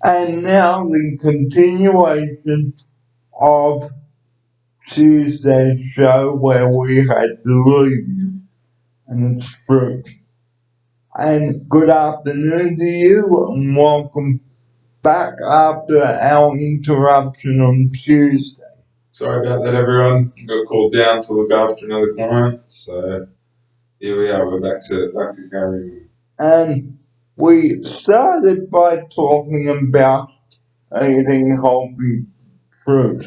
And now the continuation of Tuesday's show where we had the leaves and it's fruit. And good afternoon to you and welcome back after our interruption on Tuesday. Sorry about that, everyone. Got called down to look after another client, so here we are. We're back to carrying. And we started by talking about eating healthy fruit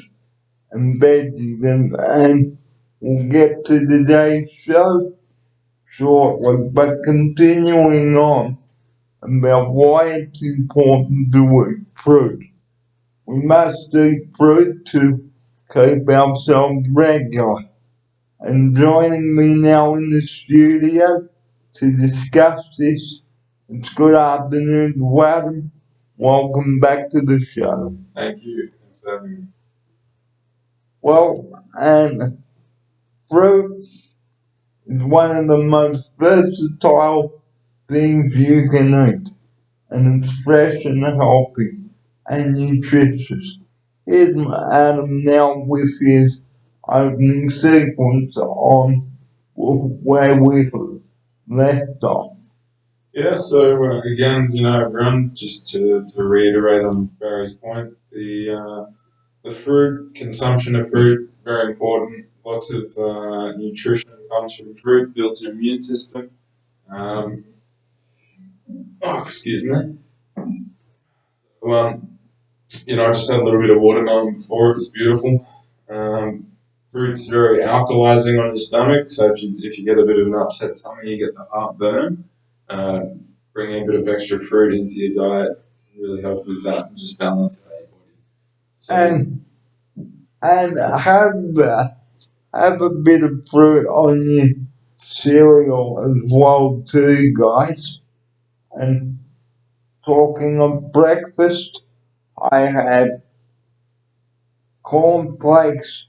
and veggies, and we'll get to today's show shortly. But continuing on about why it's important to eat fruit. We must eat fruit to keep ourselves regular. And joining me now in the studio to discuss this, it's good afternoon to Adam. Welcome back to the show. Thank you. Thanks for having me. Well, and fruit is one of the most versatile things you can eat, and it's fresh and healthy and nutritious. Here's Adam now with his opening sequence on where we left off. Yeah. So again, everyone, just to reiterate on Barry's point, the fruit consumption of fruit very important. Lots of nutrition comes from fruit, builds your immune system. Excuse me. Well, I just had a little bit of watermelon before. It was beautiful. Fruit's very alkalizing on your stomach, so if you get a bit of an upset tummy, you get the heartburn. Bringing a bit of extra fruit into your diet really helps with that and just balance out your body. So, And have a bit of fruit on your cereal as well too, guys. And talking of breakfast, I had cornflakes,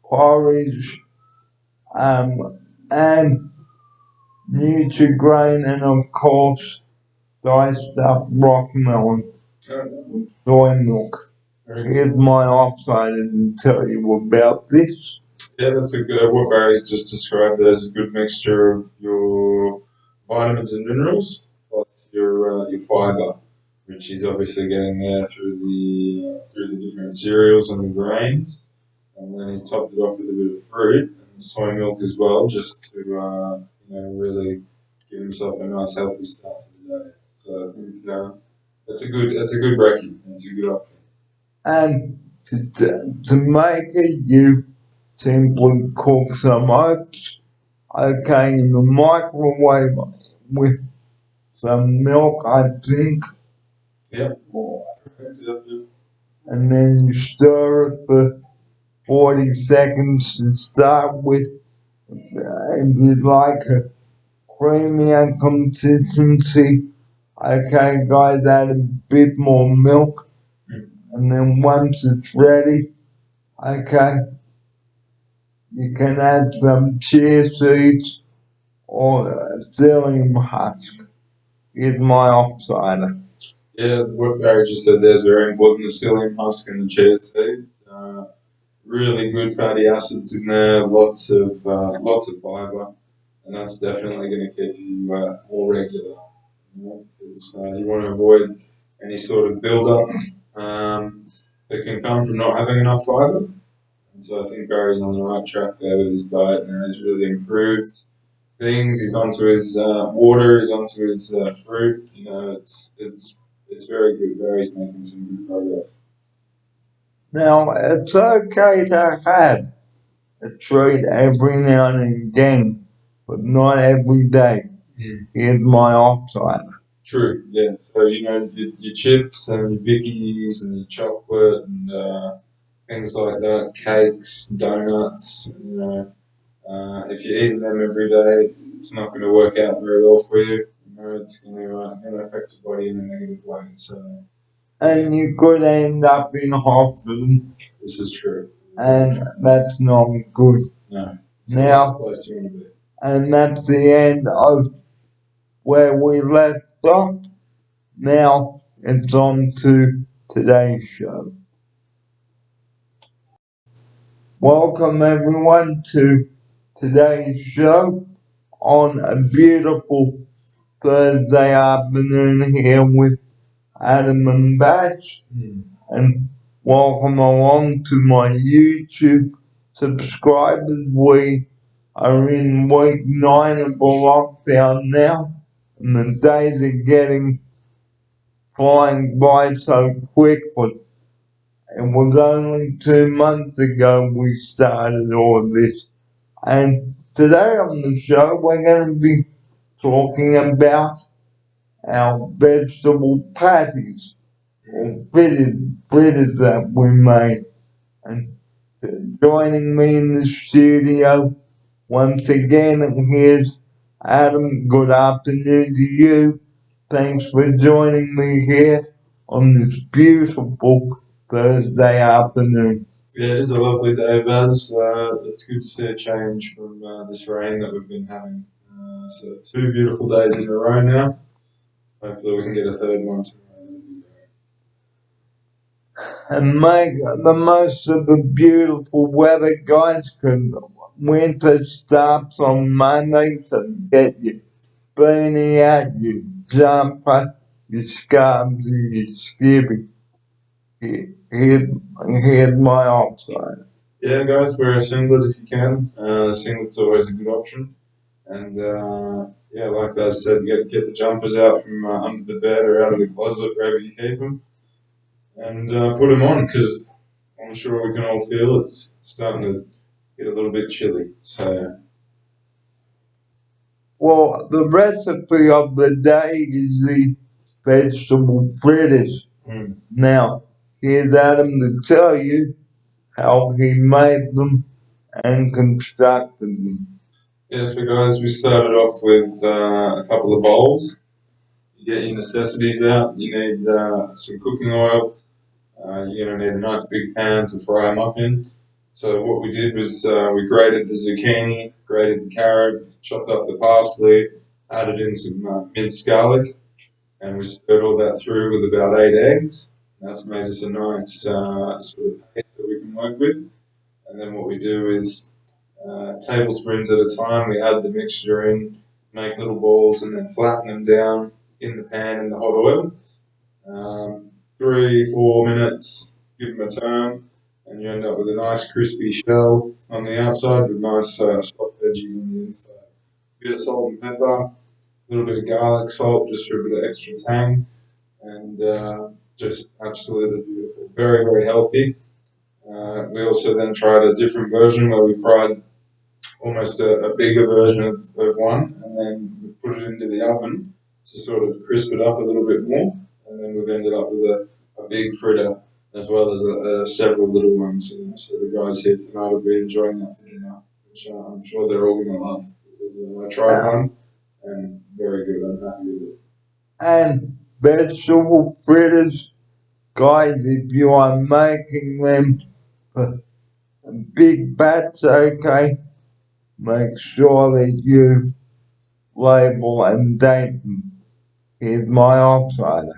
porridge, and Nutrigrain, and of course diced up rock melon with soy milk. Here's my offsider to tell you about this. yeah, that's a good. What Barry's just described as a good mixture of your vitamins and minerals plus your fiber, which he's obviously getting there through the different cereals and the grains, and then he's topped it off with a bit of fruit and soy milk as well, just to really give himself a nice healthy start to the day. So I think that's a good brekkie. That's a good option. And to make it, you simply cook some oats, okay, in the microwave with some milk, I think. Yep. And then you stir it for 40 seconds to start with. If you like a creamier consistency, okay, guys, add a bit more milk. And then once it's ready, okay, you can add some chia seeds or psyllium husk. Here's my offsider. Yeah, what Barry just said there is very important. The psyllium husk and the chia seeds. Really good fatty acids in there, lots of fiber, and that's definitely going to keep you more regular. Because you want to avoid any sort of build-up that can come from not having enough fiber. And so I think Barry's on the right track there with his diet, and has really improved things. He's onto his water. He's onto his fruit. It's very good. Barry's making some good progress. Now, it's okay to have a treat every now and again, but not every day. Here's my offsider. True, yeah. So, your chips and your Vickies and your chocolate and things like that, cakes, donuts, if you're eating them every day, it's not going to work out very well for you. It's going to affect your body in a negative way. So, and you could end up in hospital. This is true. And that's not good. No. Now, and that's the end of where we left off. Now, it's on to today's show. Welcome everyone to today's show on a beautiful Thursday afternoon here with Adam and Batch, and welcome along to my YouTube subscribers. We are in week 9 of the lockdown now, and the days are getting flying by so quickly. It was only 2 months ago we started all this. And today on the show, we're going to be talking about our vegetable patties or fritters that we made. And joining me in the studio once again, here's Adam. Good afternoon to you. Thanks for joining me here on this beautiful Thursday afternoon. Yeah, it is a lovely day, Baz. It's good to see a change from this rain that we've been having. So 2 beautiful days in a row now. Hopefully we can get a third one tomorrow. And make the most of the beautiful weather, guys, because winter starts on Monday, so get your beanie out, your jumper, your scarves, and your skivvy. Here's my offside. Yeah, guys, wear a singlet if you can. Singlet's always a good option. And yeah, like Baz said, get the jumpers out from under the bed or out of the closet, wherever you keep them, and put them on because I'm sure we can all feel it's starting to get a little bit chilly. So Well, the recipe of the day is the vegetable fritters. Now, here's Adam to tell you how he made them and constructed them. yeah, so guys, we started off with a couple of bowls. You get your necessities out. You need some cooking oil. You're going to need a nice big pan to fry them up in. So what we did was we grated the zucchini, grated the carrot, chopped up the parsley, added in some minced garlic, and we stirred all that through with about 8 eggs. That's made us a nice sort of paste that we can work with. And then what we do is tablespoons at a time, we add the mixture in, make little balls, and then flatten them down in the pan in the hot oil. 3-4 minutes, give them a turn, and you end up with a nice crispy shell on the outside with nice soft veggies on the inside. A bit of salt and pepper, a little bit of garlic salt just for a bit of extra tang, and just absolutely beautiful. Very, very healthy. We also then tried a different version where we fried almost a bigger version of one, and then we've put it into the oven to sort of crisp it up a little bit more, and then we've ended up with a big fritter as well as several little ones. So the guys here tonight will be enjoying that for dinner, which I'm sure they're all going to love because I tried one and very good. I'm happy with it. And vegetable fritters, guys, if you are making them for big batch, okay, make sure that you label and date them. Here's my offsider.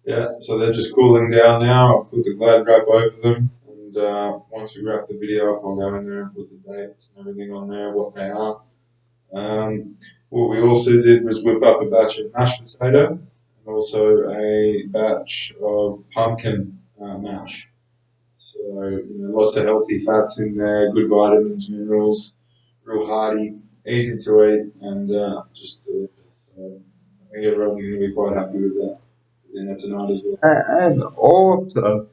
Yeah, so they're just cooling down now. I've put the Glad wrap over them, and once we wrap the video up, I'll go in there and put the dates and everything on there, what they are. What we also did was whip up a batch of mashed potato and also a batch of pumpkin mash. So lots of healthy fats in there, good vitamins, minerals, real hearty, easy to eat, and just delicious. So I think everyone's going to be quite happy with that dinner tonight as well. And also,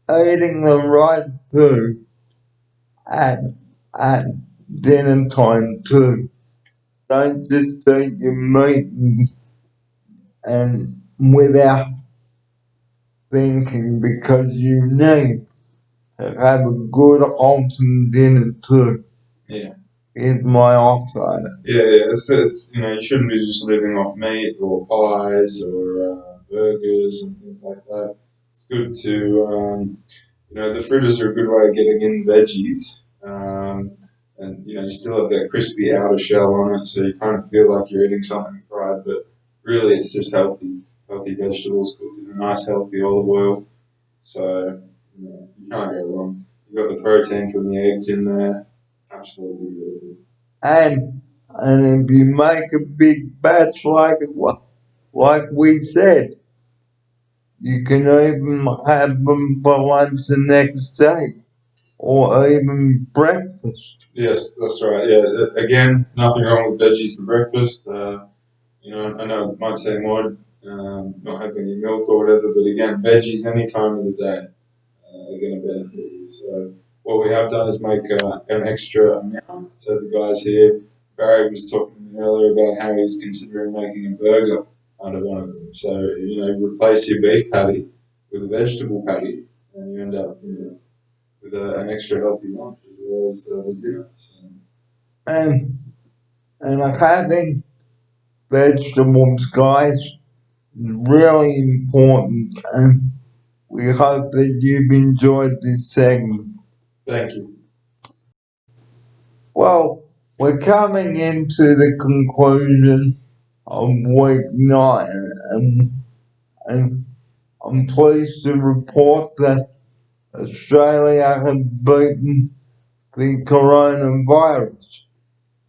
eating the right food at, at dinner time too. Don't just eat your meat and without thinking, because you need to have a good wholesome dinner too. Yeah. Is my offsider. Yeah. It's you shouldn't be just living off meat or pies or burgers and things like that. It's good to the fritters are a good way of getting in veggies. And you still have that crispy outer shell on it, so you kind of feel like you're eating something fried, but really it's just healthy vegetables cooked in a nice healthy olive oil. So you can't go wrong. You've got the protein from the eggs in there. Absolutely beautiful. And if you make a big batch like we said, you can even have them for lunch the next day, or even breakfast. Yes, that's right. Yeah, again, nothing wrong with veggies for breakfast. I know it might seem odd not having any milk or whatever, but again, veggies any time of the day are going to benefit you. So what we have done is make an extra amount. So the guys here, Barry was talking to me earlier about how he's considering making a burger out of one of them. So replace your beef patty with a vegetable patty, and you end up with an extra healthy lunch as well as the dinner. So. And having vegetables, guys, is really important. And we hope that you've enjoyed this segment. Thank you. Well, we're coming into the conclusion of week 9, and I'm pleased to report that Australia has beaten the coronavirus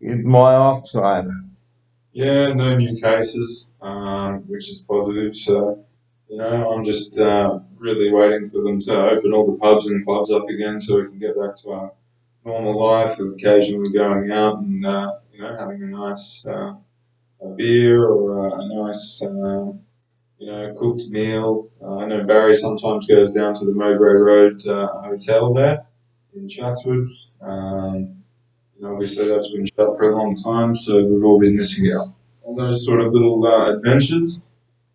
with my Yeah, no new cases, which is positive. So, I'm just really waiting for them to open all the pubs and clubs up again so we can get back to our normal life of occasionally going out and, having a nice a beer or a nice, cooked meal. I know Barry sometimes goes down to the Mowbray Road Hotel there in Chatswood. Obviously that's been shut for a long time, so we've all been missing out on those sort of little adventures.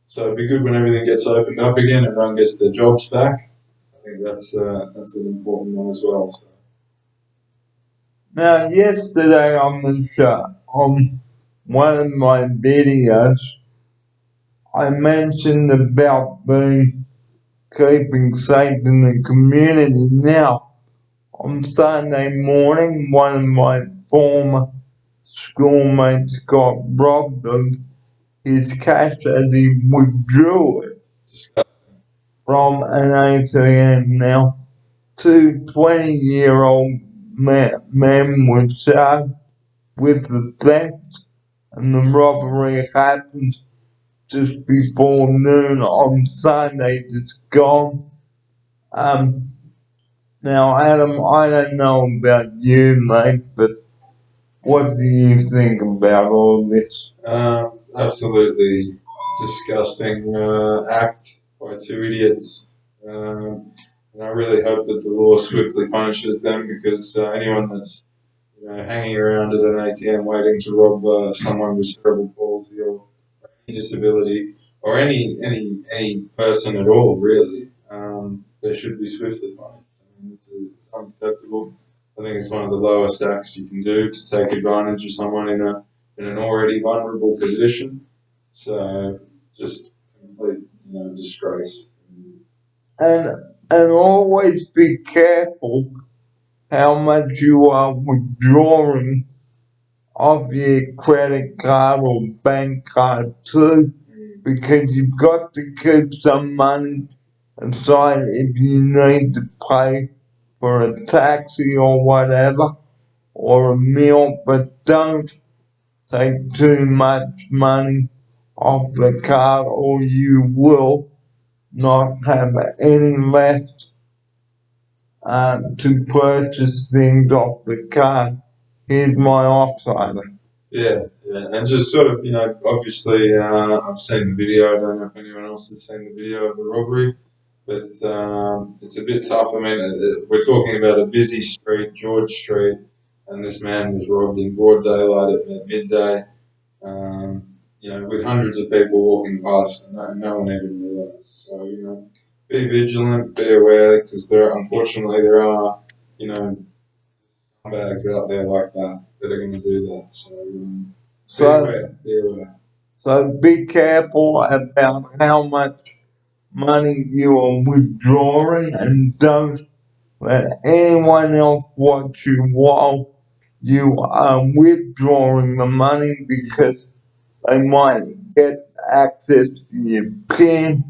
So it'd be good when everything gets opened up again, everyone gets their jobs back. I think that's an important one as well. So. Now, yesterday on the show, on one of my videos, I mentioned about keeping safe in the community. Now, on Sunday morning, one of my former schoolmates got robbed of his cash as he withdrew it from an ATM. Now, two 20-year-old men were charged with the theft, and the robbery happened just before noon on Sunday just gone. Now, Adam, I don't know about you, mate, but what do you think about all this? Absolutely disgusting act by two idiots. And I really hope that the law swiftly punishes them because anyone that's hanging around at an ATM waiting to rob someone with cerebral palsy or any disability or any person at all, really, they should be swiftly punished. I mean, it's unacceptable. I think it's one of the lowest acts you can do to take advantage of someone in an already vulnerable position. So just complete, disgrace. And always be careful how much you are withdrawing of your credit card or bank card too, because you've got to keep some money aside if you need to pay for a taxi or whatever, or a meal, but don't take too much money off the card or you will not have any left to purchase things off the card. Here's my offsider. Yeah, and just sort of, obviously, I've seen the video. I don't know if anyone else has seen the video of the robbery, but it's a bit tough. I mean, we're talking about a busy street, George Street, and this man was robbed in broad daylight at midday, with hundreds of people walking past, and no one even realised. So, be vigilant, be aware, because unfortunately, there are, bags out there like that are going to do that. So, be aware. So be careful about how much money you are withdrawing, and don't let anyone else watch you while you are withdrawing the money, because they might get access to your PIN.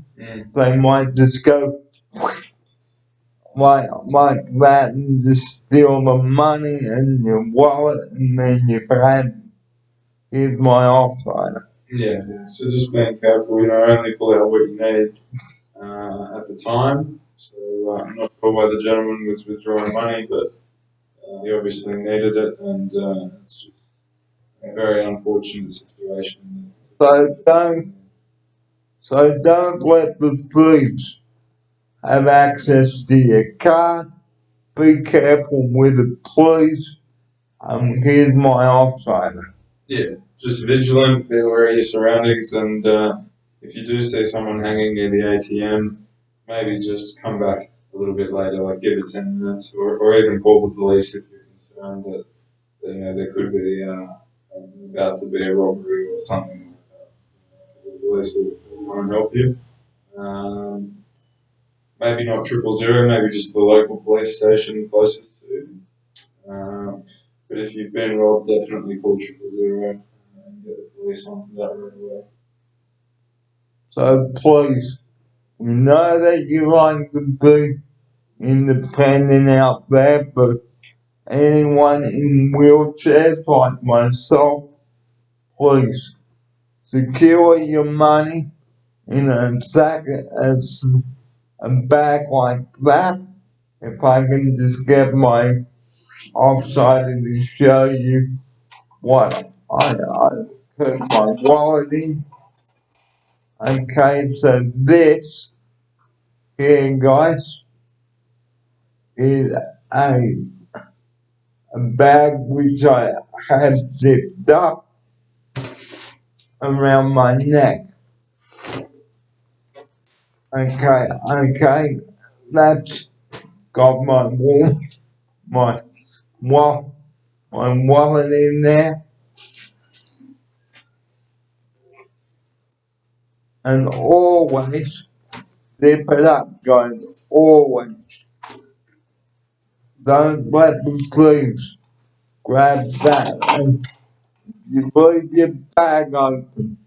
They might just go like that and just steal the money and your wallet, and then you've had, here's my offsider. Yeah, so just being careful, only pull out what you need at the time. So I'm not sure why the gentleman was withdrawing money, but he obviously needed it, and it's just a very unfortunate situation. So don't let the thieves have access to your card. Be careful with it, please. Here's my offsider. Yeah, just vigilant, be aware of your surroundings, and if you do see someone hanging near the ATM, maybe just come back a little bit later, like give it 10 minutes, or even call the police if you're concerned that there could be about to be a robbery or something like that. The police will try and help you. Maybe not 000, maybe just the local police station closest to you. But if you've been robbed, definitely call 000 and get the police on that right away. So please, we know that you like to be independent out there, but anyone in wheelchairs like myself, please secure your money in a bag like that. If I can just get my offside to show you what I put my wallet in. Okay, so this here, guys, is a bag which I have zipped up around my neck. Okay, that's got my wallet in there, and always zip it up, guys. Always. Don't let them please grab that, and you leave your bag open.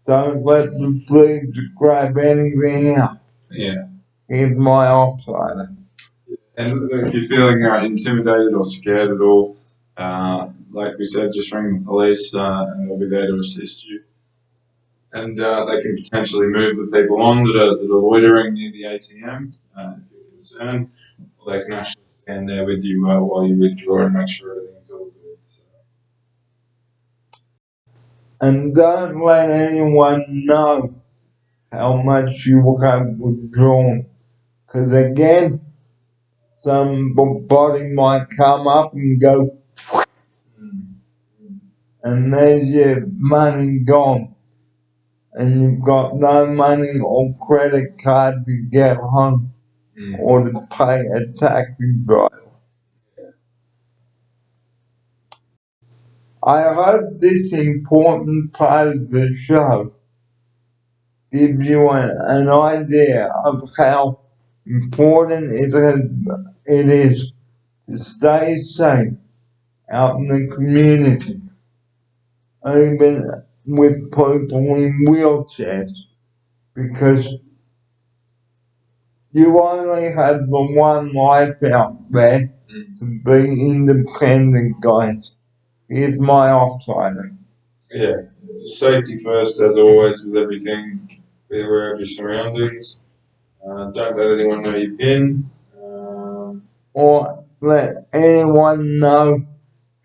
Don't let them please grab anything else. Yeah. Here's my offsider. And if you're feeling intimidated or scared at all, like we said, just ring the police and they'll be there to assist you. And they can potentially move the people on that are loitering near the ATM if you're concerned. Or they can actually stand there with you while you withdraw and make sure everything's all good. So. And don't let anyone know how much you have withdrawn. Because again, somebody might come up and go, and there's your money gone. And you've got no money or credit card to get home or to pay a taxi driver. I hope this important part of the show gives you an idea of how important it is to stay safe out in the community, even with people in wheelchairs, because you only have the one life out there to be independent, guys. Here's my offsider. Yeah, safety first, as always, with everything. Be aware of your surroundings. Don't let anyone know your PIN. Or let anyone know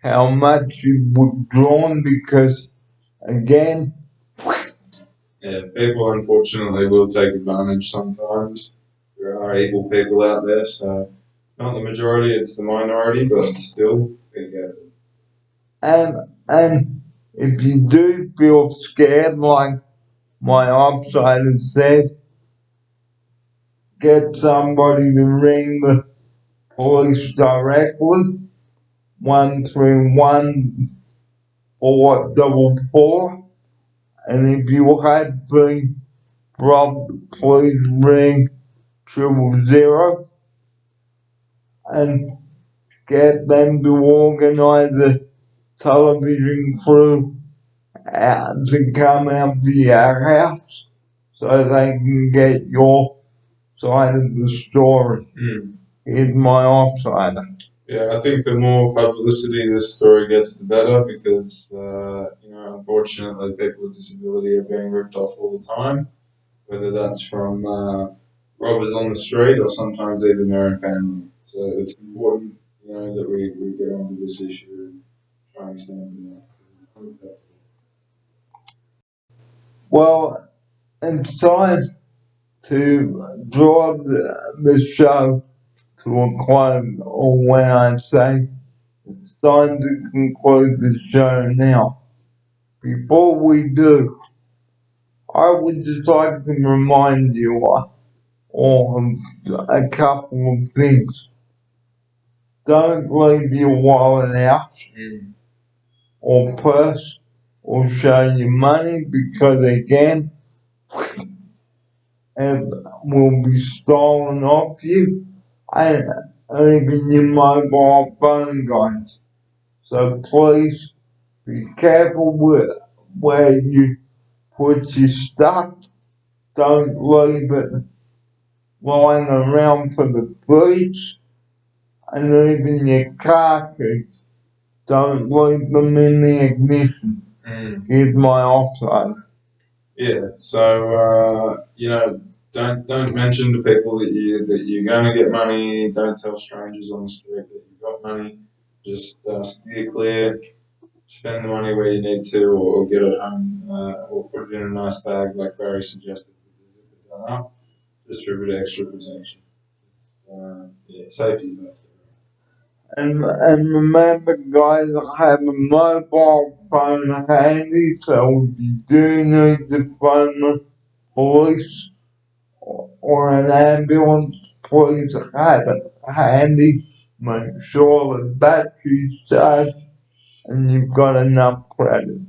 how much you've withdrawn, because, again, Yeah, people unfortunately will take advantage sometimes. There are evil people out there, so not the majority, it's the minority, but still, be careful. And if you do feel scared, like my offsider said, get somebody to ring the police directly, 131-444. And if you had been robbed, please ring 000 and get them to organize a television crew out to come out to your house so they can get your side of the story. Here's my offsider. Yeah, I think the more publicity this story gets, the better, because unfortunately, people with disability are being ripped off all the time, whether that's from robbers on the street or sometimes even their own family. So it's important, that we get onto this issue and try and stand it up. It's unacceptable. Well, it's time to draw the show to a close, or when I say it's time to conclude the show now. Before we do, I would just like to remind you of a couple of things. Don't leave your wallet out or purse or show your money, because again, it will be stolen off you, and even your mobile phone, guys. So please be careful with where you put your stuff. Don't leave it lying around for the police, and even your car keys. Don't leave them in the ignition. Here's my offside. Yeah, so don't mention to people that you're going to get money. Don't tell strangers on the street that you've got money. Just steer clear. Spend the money where you need to, or get it home, or put it in a nice bag, like Barry suggested. Just for a bit of extra protection. Safety first. And remember, guys, I have a mobile phone handy, so if you do need to phone the police or an ambulance, please have it handy. Make sure the battery's charged and you've got enough credit.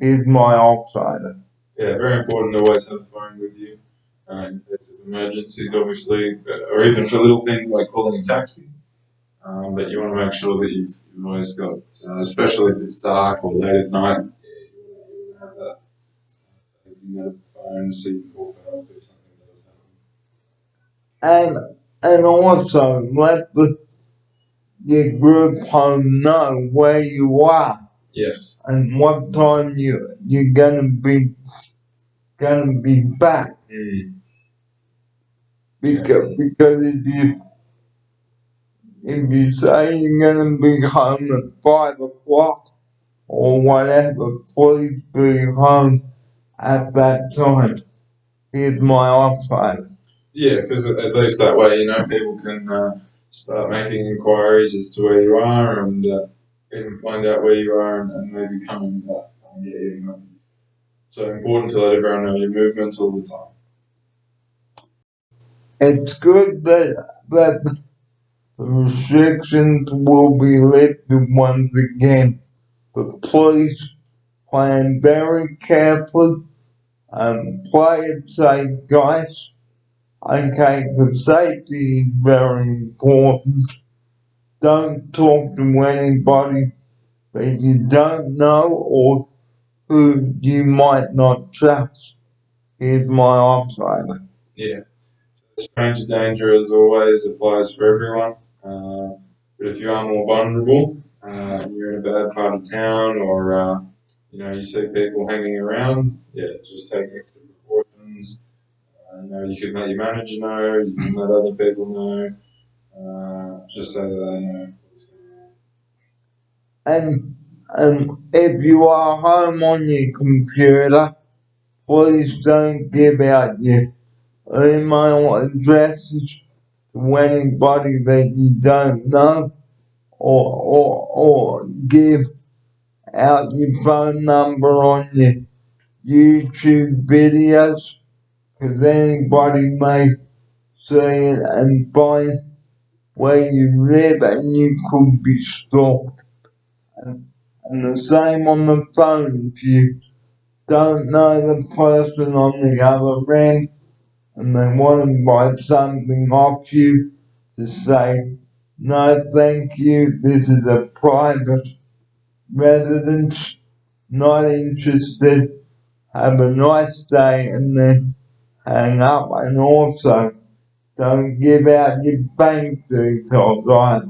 Here's my offsider. Yeah, very important to always have a phone with you in case of emergencies, obviously, or even for little things like calling a taxi. But you want to make sure that you've always got, especially if it's dark or late at night, you want to have that phone so you can call for help if something does happen. And also let your group home know where you are. Yes. And what time you're gonna be back. Because if you say you're gonna be home at 5 o'clock or whatever, please be home at that time. Here's my offside. Yeah, because at least that way, people can start making inquiries as to where you are, and even find out where you are, and maybe come and get you. So important to let everyone know your movements all the time. It's good that the restrictions will be lifted once again, but please plan very carefully and play it safe, guys. Okay, because safety is very important. Don't talk to anybody that you don't know or who you might not trust. Here's my offsider. Yeah. So stranger danger, as always, applies for everyone. But if you are more vulnerable, you're in a bad part of town, or you see people hanging around, just take extra precautions. You can let your manager know, you can let other people know, just so that they know what's going on. And if you are home on your computer, please don't give out your email addresses to anybody that you don't know, or give out your phone number on your YouTube videos, because anybody may see it and find where you live and you could be stalked. And the same on the phone. If you don't know the person on the other end and they want to buy something off you, to say, no thank you, this is a private residence, not interested, have a nice day, and then hang up. And also, don't give out your bank details either.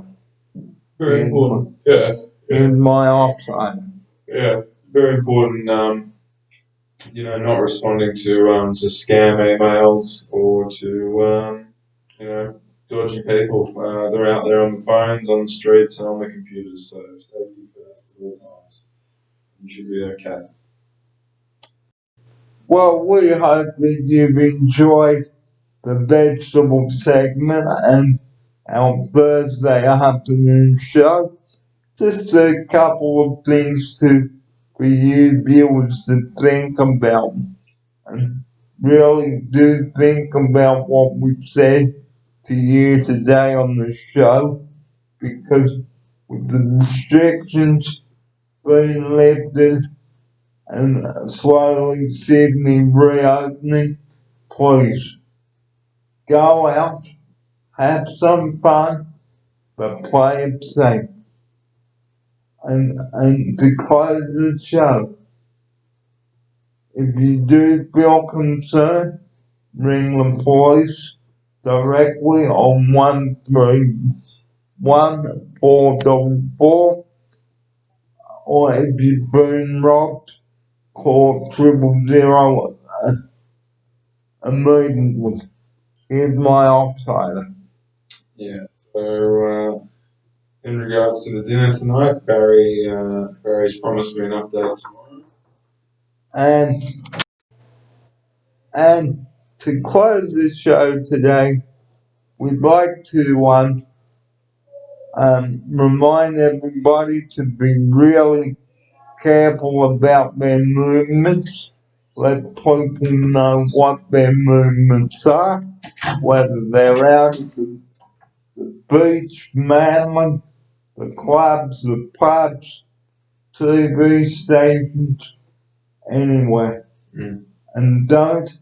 Very important. Yeah. In my offside. Yeah. Very important. Not responding to scam emails or to dodgy people. They're out there on the phones, on the streets, and on the computers. So safety first at all times. You should be okay. Well, we hope that you've enjoyed the vegetable segment and our Thursday afternoon show. Just a couple of things for you viewers to think about. And really do think about what we've said to you today on the show, because with the restrictions being lifted and slowly Sydney reopening, please go out, have some fun, but play it safe. And to close the show, if you do feel concerned, ring the police directly on 131-444, or if you've been robbed, call 000 immediately. Here's my offsider. Yeah. So in regards to the dinner tonight, Barry's promised me an update tomorrow. And to close the show today, we'd like to remind everybody to be really careful about their movements. Let people know what their movements are, whether they're out at the beach, Manly, the clubs, the pubs, TV stations, anywhere. And don't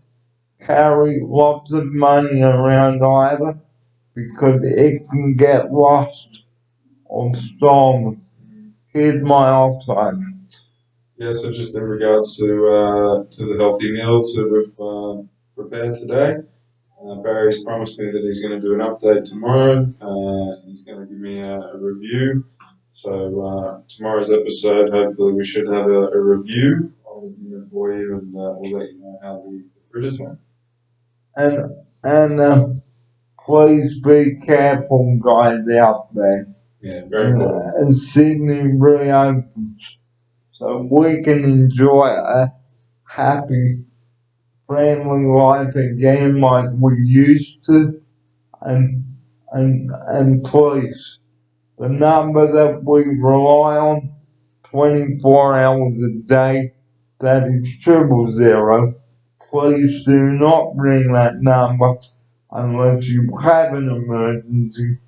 carry lots of money around either, because it can get lost or stolen. Here's my offside. Yeah, so just in regards to the healthy meals that we've prepared today, Barry's promised me that he's going to do an update tomorrow. He's going to give me a review. So tomorrow's episode, hopefully we should have a review on the dinner for you, and we'll let you know how the fritters went. And please be careful, guys out there. Yeah, very important. And Sydney reopens, so we can enjoy a happy, friendly life again like we used to. And please, the number that we rely on 24 hours a day, that is 000. Please do not ring that number unless you have an emergency.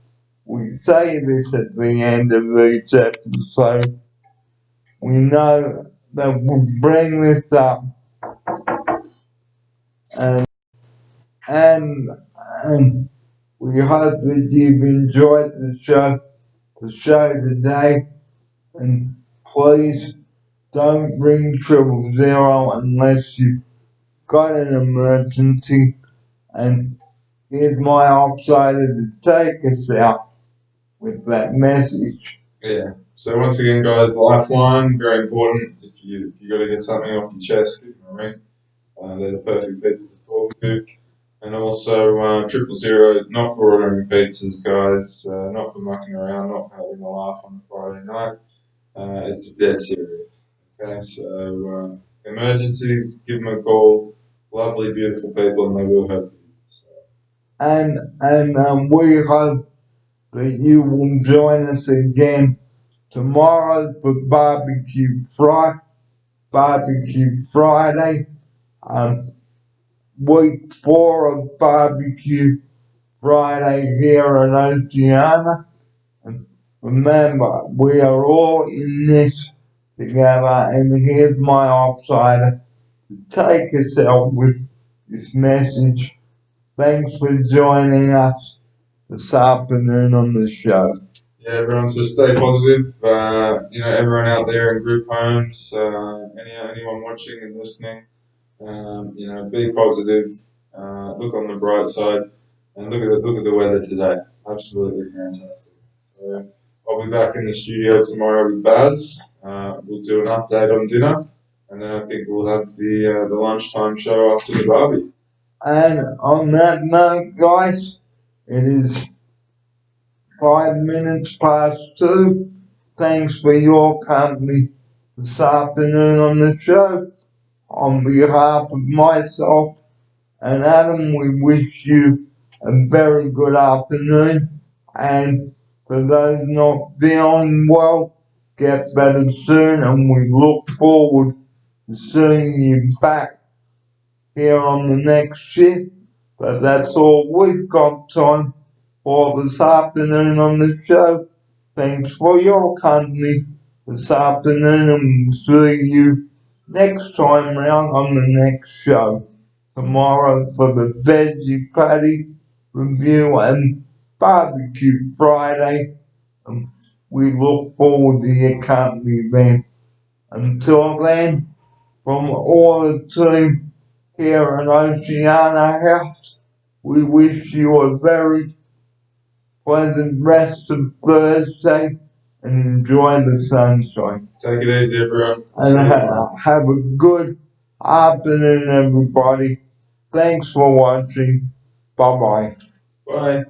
We say this at the end of each episode. We know that we bring this up and we hope that you've enjoyed the show today. And please don't ring 000 unless you've got an emergency. And here's my outsider to take us out with that message. Yeah. So once again, guys, Lifeline, very important. If you got to get something off your chest, give them a ring. They're the perfect people to talk to. And also 000, not for ordering pizzas, guys, not for mucking around, not for having a laugh on a Friday night. It's dead serious. Okay, so emergencies, give them a call. Lovely, beautiful people, and they will help you. So. And we hope that you will join us again tomorrow for Barbecue Friday. Week 4 of Barbecue Friday here at Oceana. And remember, we are all in this together, and here's my outsider to take us out with this message. Thanks for joining us this afternoon on the show. Yeah, everyone, so stay positive. Everyone out there in group homes, anyone watching and listening, be positive. Look on the bright side, and look at the weather today. Absolutely fantastic. So I'll be back in the studio tomorrow with Baz. We'll do an update on dinner, and then I think we'll have the lunchtime show after the barbie. And on that note, guys, it is 5 minutes past 2. Thanks for your company this afternoon on the show. On behalf of myself and Adam, we wish you a very good afternoon. And for those not feeling well, get better soon. And we look forward to seeing you back here on the next shift. But that's all we've got time for this afternoon on the show. Thanks for your company this afternoon, and we'll see you next time round on the next show tomorrow for the Veggie Patty review and Barbecue Friday. We look forward to your company then. Until then, from all the team here at Oceana House, we wish you a very pleasant rest of Thursday and enjoy the sunshine. Take it easy, everyone. And have a good afternoon, everybody. Thanks for watching. Bye-bye. Bye.